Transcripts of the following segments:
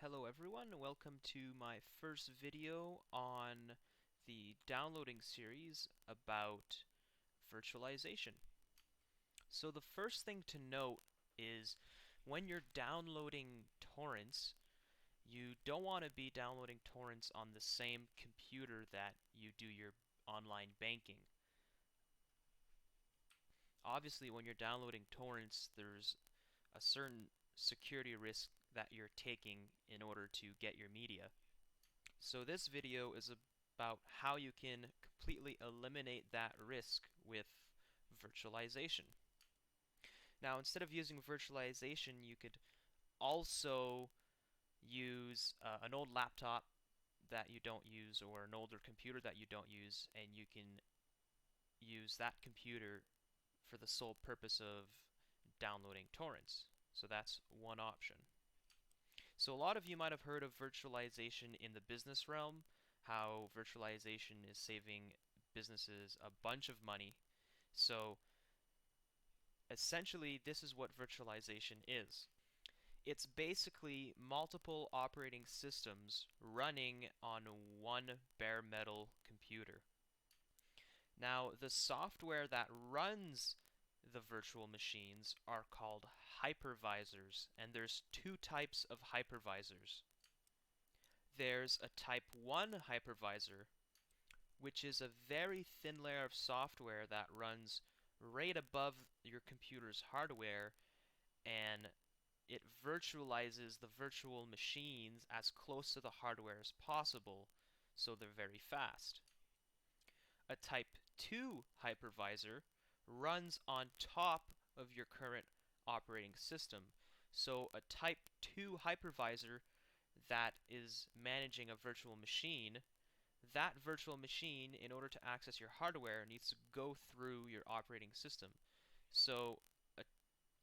Hello everyone, welcome to my first video on the downloading series about virtualization. So the first thing to note is when you're downloading torrents, you don't want to be downloading torrents on the same computer that you do your online banking. Obviously, when you're downloading torrents, there's a certain security risk that you're taking in order to get your media. So this video is about how you can completely eliminate that risk with virtualization. Now, instead of using virtualization, you could also use an old laptop that you don't use or an older computer that you don't use, and you can use that computer for the sole purpose of downloading torrents. So that's one option. So a lot of you might have heard of virtualization in the business realm, how virtualization is saving businesses a bunch of money. So essentially, this is what virtualization is. It's basically multiple operating systems running on one bare metal computer. Now, the software that runs the virtual machines are called hypervisors, and there's two types of hypervisors. There's a type 1 hypervisor, which is a very thin layer of software that runs right above your computer's hardware, and it virtualizes the virtual machines as close to the hardware as possible, so they're very fast. A type 2 hypervisor runs on top of your current operating system. So a type 2 hypervisor that is managing a virtual machine, that virtual machine, in order to access your hardware, needs to go through your operating system. So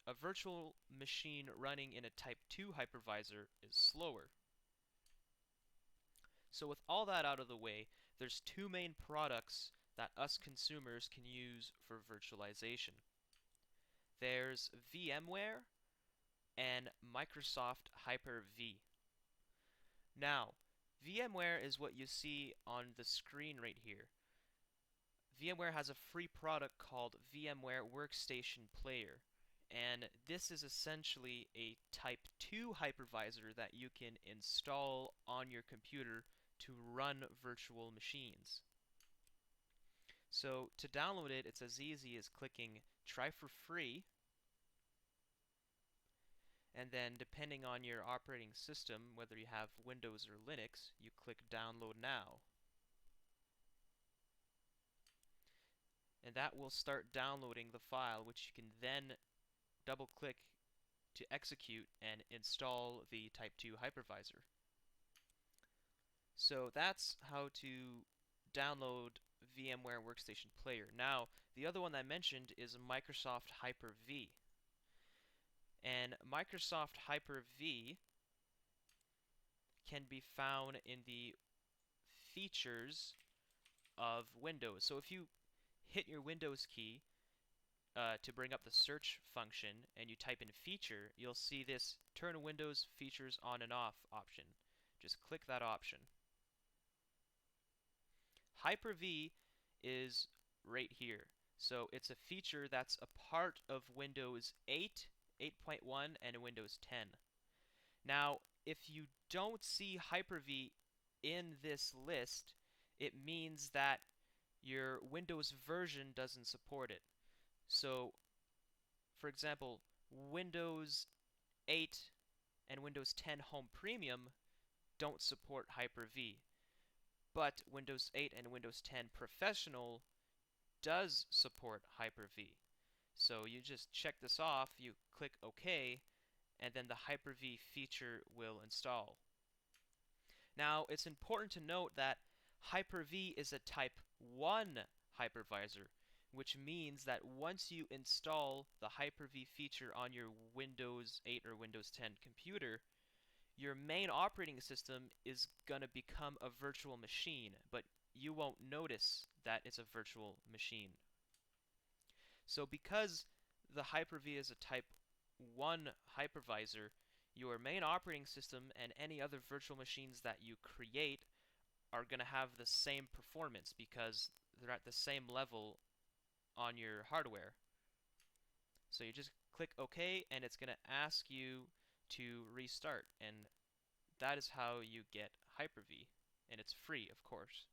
a virtual machine running in a type 2 hypervisor is slower. So with all that out of the way, there's two main products that us consumers can use for virtualization. There's VMware and Microsoft Hyper-V. Now, VMware is what you see on the screen right here. VMware has a free product called VMware Workstation Player, and this is essentially a Type 2 hypervisor that you can install on your computer to run virtual machines. So to download it, it's as easy as clicking Try for Free, and then depending on your operating system, whether you have Windows or Linux, you click Download Now. And that will start downloading the file, which you can then double-click to execute and install the Type 2 hypervisor. So that's how to download VMware Workstation Player. Now, the other one I mentioned is Microsoft Hyper-V. And Microsoft Hyper-V can be found in the features of Windows. So if you hit your Windows key to bring up the search function and you type in feature, you'll see this turn Windows features on and off option. Just click that option. Hyper-V is right here. So it's a feature that's a part of Windows 8, 8.1, and Windows 10. Now, if you don't see Hyper-V in this list, it means that your Windows version doesn't support it. So, for example, Windows 8 and Windows 10 Home Premium don't support Hyper-V. But Windows 8 and Windows 10 Professional does support Hyper-V. So you just check this off, you click OK, and then the Hyper-V feature will install. Now, it's important to note that Hyper-V is a Type 1 hypervisor, which means that once you install the Hyper-V feature on your Windows 8 or Windows 10 computer, your main operating system is going to become a virtual machine, but you won't notice that it's a virtual machine. So because the Hyper-V is a Type 1 hypervisor, your main operating system and any other virtual machines that you create are going to have the same performance because they're at the same level on your hardware. So you just click OK and it's going to ask you to restart, and that is how you get Hyper-V, and it's free, of course.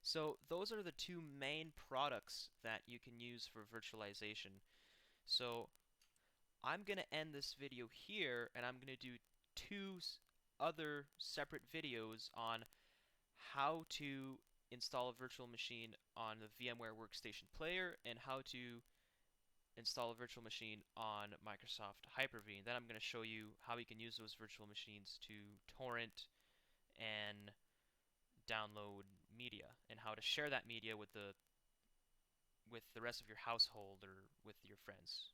So those are the two main products that you can use for virtualization. So I'm going to end this video here, and I'm going to do two other separate videos on how to install a virtual machine on the VMware Workstation Player and how to install a virtual machine on Microsoft Hyper-V. Then I'm going to show you how you can use those virtual machines to torrent and download media and how to share that media with the rest of your household or with your friends.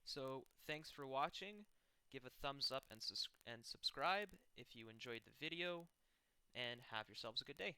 So thanks for watching. Give a thumbs up and subscribe if you enjoyed the video, and have yourselves a good day.